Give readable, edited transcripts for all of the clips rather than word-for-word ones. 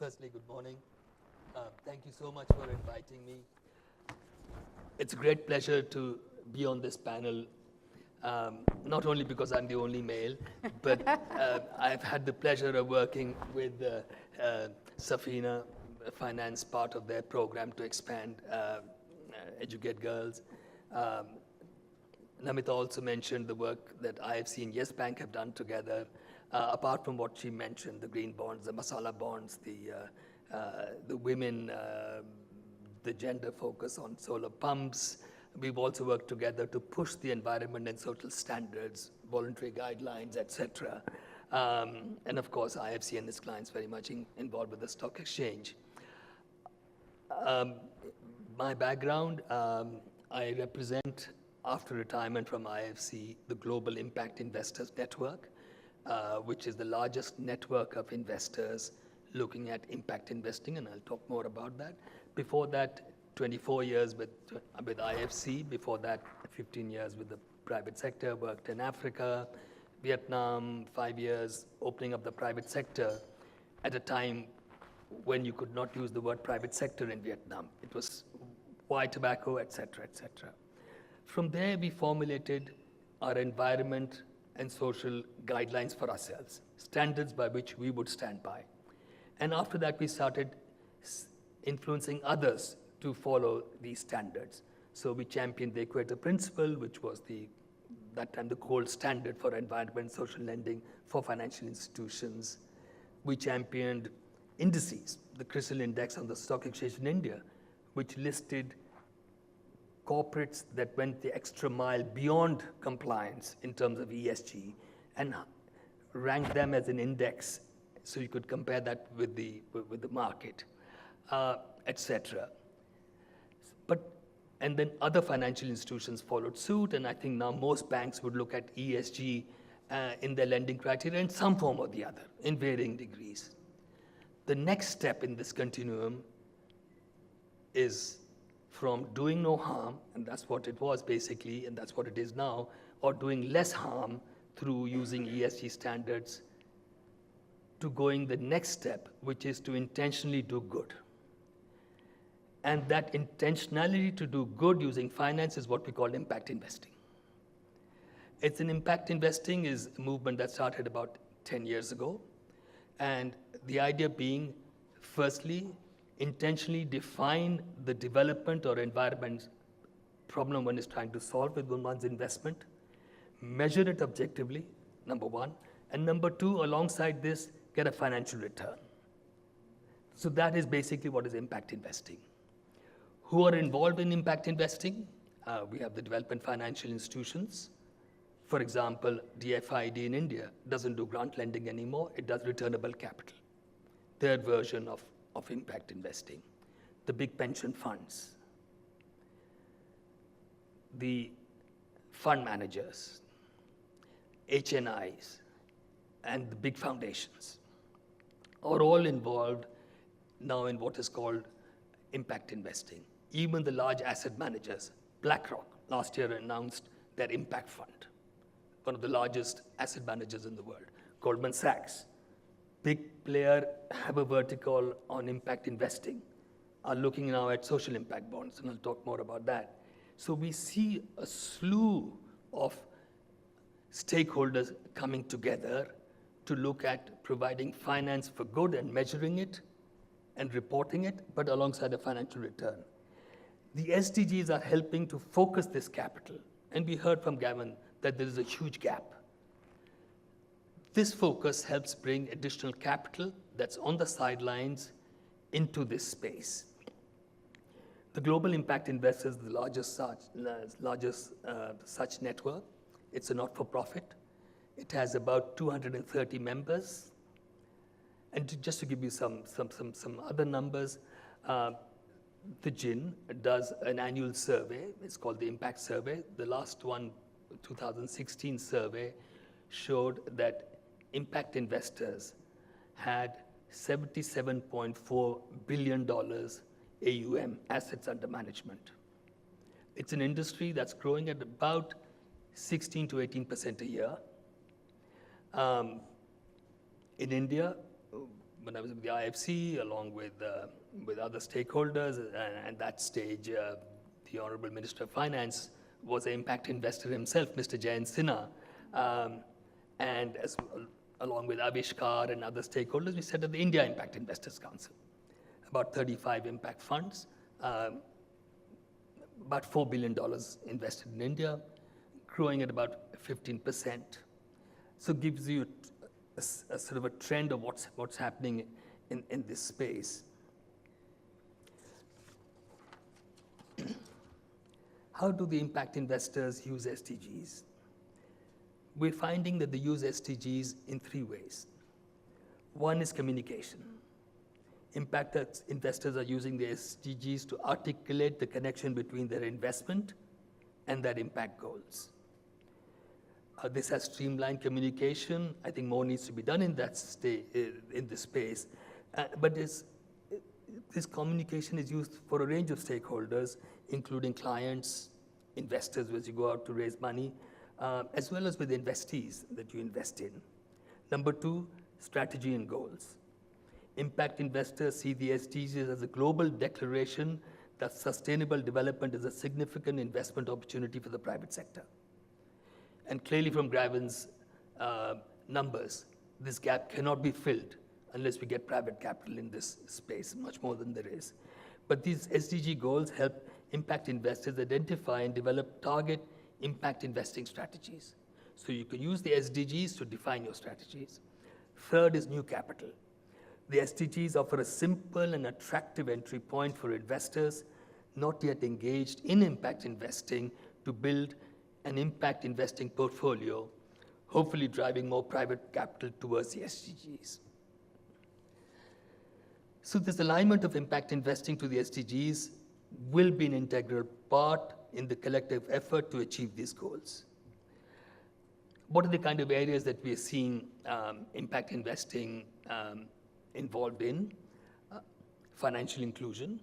Firstly, good morning. Thank you so much for inviting me. It's a great pleasure to be on this panel, not only because I'm the only male, but I've had the pleasure of working with Safina Finance, part of their program to expand, educate girls. Namita also mentioned the work that IFC and Yes Bank have done together. Apart from what she mentioned, the green bonds, the masala bonds, the women, the gender focus on solar pumps. We've also worked together to push the environment and social standards, voluntary guidelines, etc. And of course, IFC and its clients very much involved with the stock exchange. My background, I represent, after retirement from IFC, the Global Impact Investors Network, which is the largest network of investors looking at impact investing, and I'll talk more about that. Before that, 24 years with IFC. Before that, 15 years with the private sector, worked in Africa, Vietnam, 5 years opening up the private sector at a time when you could not use the word private sector in Vietnam. It was white tobacco, etc., etc. From there, we formulated our environment and social guidelines for ourselves, standards by which we would stand by. And after that, we started influencing others to follow these standards. So we championed the Equator Principle, which was that time the gold standard for environment and social lending for financial institutions. We championed indices, the CRISIL index on the stock exchange in India, which listed corporates that went the extra mile beyond compliance in terms of ESG and ranked them as an index so you could compare that with the market, etc. And then other financial institutions followed suit, and I think now most banks would look at ESG in their lending criteria in some form or the other, in varying degrees. The next step in this continuum is from doing no harm, and that's what it was basically, and that's what it is now, or doing less harm through using ESG standards, to going the next step, which is to intentionally do good. And that intentionality to do good using finance is what we call impact investing. It's an impact investing is a movement that started about 10 years ago. And the idea being, firstly, intentionally define the development or environment problem one is trying to solve with one's investment, measure it objectively, number one, and number two, alongside this, get a financial return. So that is basically what is impact investing. Who are involved in impact investing? We have the development financial institutions. For example, DFID in India doesn't do grant lending anymore, it does returnable capital, their version of impact investing. The big pension funds, the fund managers, HNIs, and the big foundations are all involved now in what is called impact investing. Even the large asset managers, BlackRock, last year announced their impact fund, one of the largest asset managers in the world. Goldman Sachs, big player, have a vertical on impact investing, are looking now at social impact bonds, and I'll talk more about that. So we see a slew of stakeholders coming together to look at providing finance for good and measuring it and reporting it, but alongside a financial return. The SDGs are helping to focus this capital, and we heard from Gavin that there is a huge gap. This focus helps bring additional capital that's on the sidelines into this space. The Global Impact Investors is the largest such network. It's a not-for-profit. It has about 230 members. And just to give you some other numbers, the GIN does an annual survey. It's called the Impact Survey. The last one, 2016 survey, showed that impact investors had $77.4 billion AUM, assets under management. It's an industry that's growing at about 16 to 18% a year. In India, when I was with the IFC, along with other stakeholders, and at that stage, the Honorable Minister of Finance was an impact investor himself, Mr. Anil Sinha, and along with Avishkar and other stakeholders, we set up the India Impact Investors Council, about 35 impact funds, about $4 billion invested in India, growing at about 15%. So it gives you a sort of a trend of what's happening in this space. How do the impact investors use SDGs? We're finding that they use SDGs in 3 ways. One is communication. Impact investors are using the SDGs to articulate the connection between their investment and their impact goals. This has streamlined communication. I think more needs to be done in that in this space. But this communication is used for a range of stakeholders, including clients, investors as you go out to raise money, as well as with investees that you invest in. Number 2, strategy and goals. Impact investors see the SDGs as a global declaration that sustainable development is a significant investment opportunity for the private sector. And clearly from Gravin's numbers, this gap cannot be filled unless we get private capital in this space, much more than there is. But these SDG goals help impact investors identify and develop target impact investing strategies. So you can use the SDGs to define your strategies. Third is new capital. The SDGs offer a simple and attractive entry point for investors not yet engaged in impact investing to build an impact investing portfolio, hopefully driving more private capital towards the SDGs. So this alignment of impact investing to the SDGs will be an integral part in the collective effort to achieve these goals. What are the kind of areas that we are seeing impact investing involved in? Financial inclusion,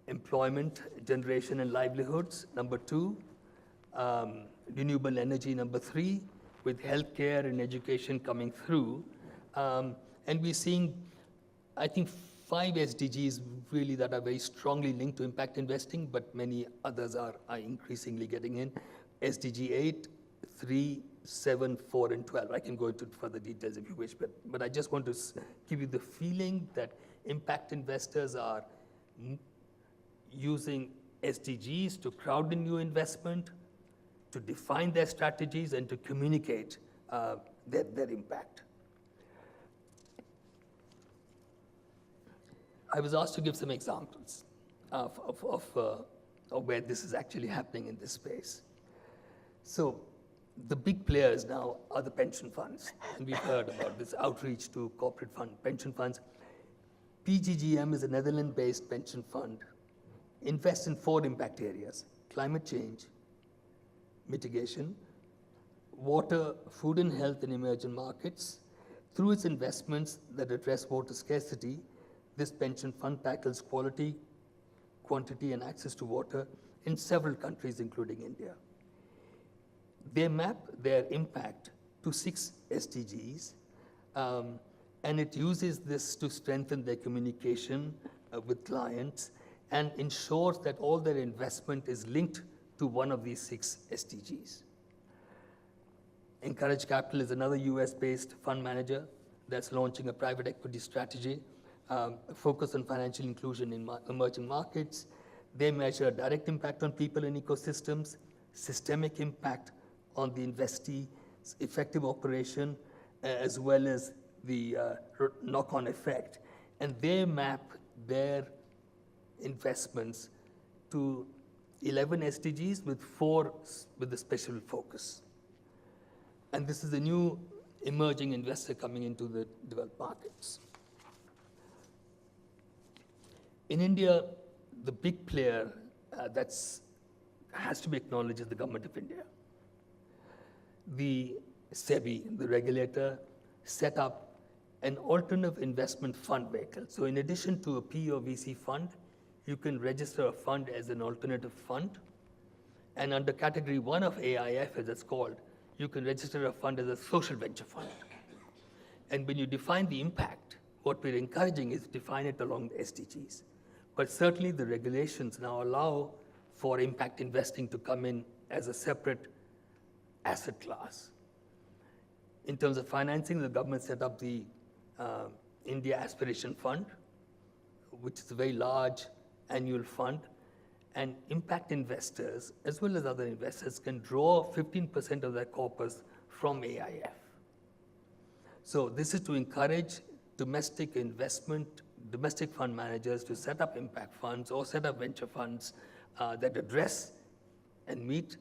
employment generation and livelihoods, number 2, renewable energy, number 3, with healthcare and education coming through. And we're seeing, I think, 5 SDGs really that are very strongly linked to impact investing, but many others are increasingly getting in. SDG 8, 3, 7, 4, and 12. I can go into further details if you wish, but I just want to give you the feeling that impact investors are using SDGs to crowd in new investment, to define their strategies, and to communicate their impact. I was asked to give some examples of where this is actually happening in this space. So the big players now are the pension funds, and we've heard about this outreach to corporate pension funds. PGGM is a Netherlands-based pension fund, invests in 4 impact areas: climate change, mitigation, water, food and health in emerging markets. Through its investments that address water scarcity, this pension fund tackles quality, quantity, and access to water in several countries, including India. They map their impact to 6 SDGs, and it uses this to strengthen their communication with clients and ensures that all their investment is linked to one of these 6 SDGs. Encourage Capital is another US-based fund manager that's launching a private equity strategy focused on financial inclusion in emerging markets. They measure direct impact on people and ecosystems, systemic impact on the investee's effective operation, as well as the knock-on effect. And they map their investments to 11 SDGs with 4 with a special focus. And this is a new emerging investor coming into the developed markets. In India, the big player has to be acknowledged is the government of India. The SEBI, the regulator, set up an alternative investment fund vehicle. So in addition to a PE or VC fund, you can register a fund as an alternative fund. And under category 1 of AIF, as it's called, you can register a fund as a social venture fund. And when you define the impact, what we're encouraging is define it along the SDGs. But certainly the regulations now allow for impact investing to come in as a separate asset class. In terms of financing, the government set up the India Aspiration Fund, which is a very large annual fund, and impact investors, as well as other investors, can draw 15% of their corpus from AIF. So this is to encourage domestic investment, domestic fund managers to set up impact funds or set up venture funds that address and meet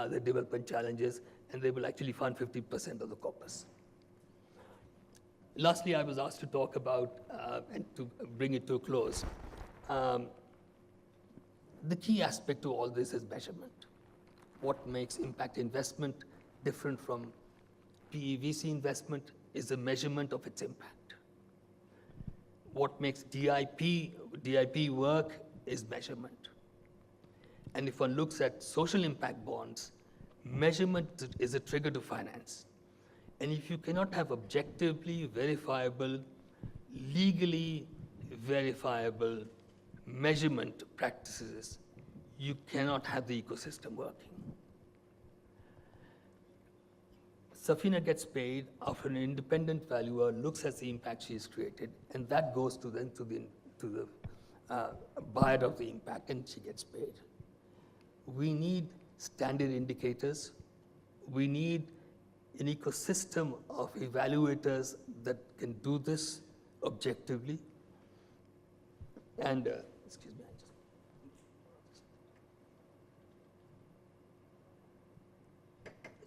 the development challenges, and they will actually fund 50% of the corpus. Lastly, I was asked to talk about, and to bring it to a close, the key aspect to all this is measurement. What makes impact investment different from PE/VC investment is the measurement of its impact. What makes DIP work is measurement. And if one looks at social impact bonds, measurement is a trigger to finance. And if you cannot have objectively verifiable, legally verifiable measurement practices, you cannot have the ecosystem working. Safina gets paid after an independent valuer looks at the impact she's created, and that goes to the buyer of the impact, and she gets paid. We need standard indicators. We need an ecosystem of evaluators that can do this objectively. And excuse me.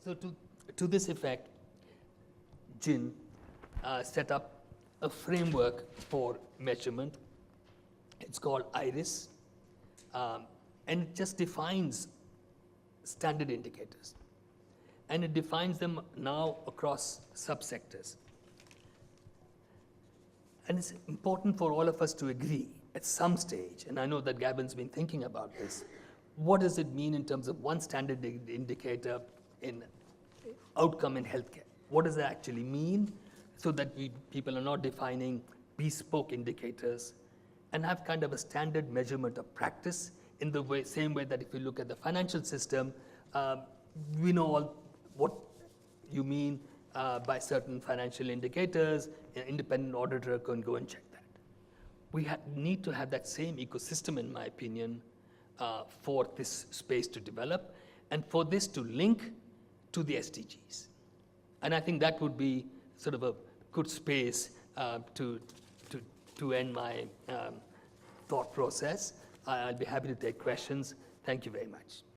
So to this effect, Jin set up a framework for measurement. It's called IRIS, and it just defines standard indicators. And it defines them now across subsectors. And it's important for all of us to agree at some stage, and I know that Gavin's been thinking about this, what does it mean in terms of one standard indicator in outcome in healthcare? What does that actually mean, so that people are not defining bespoke indicators, and have kind of a standard measurement of practice in the same way that if you look at the financial system, we know what you mean by certain financial indicators. An independent auditor can go and check that. We need to have that same ecosystem, in my opinion, for this space to develop, and for this to link to the SDGs. And I think that would be sort of a good space to end my thought process. I'll be happy to take questions. Thank you very much.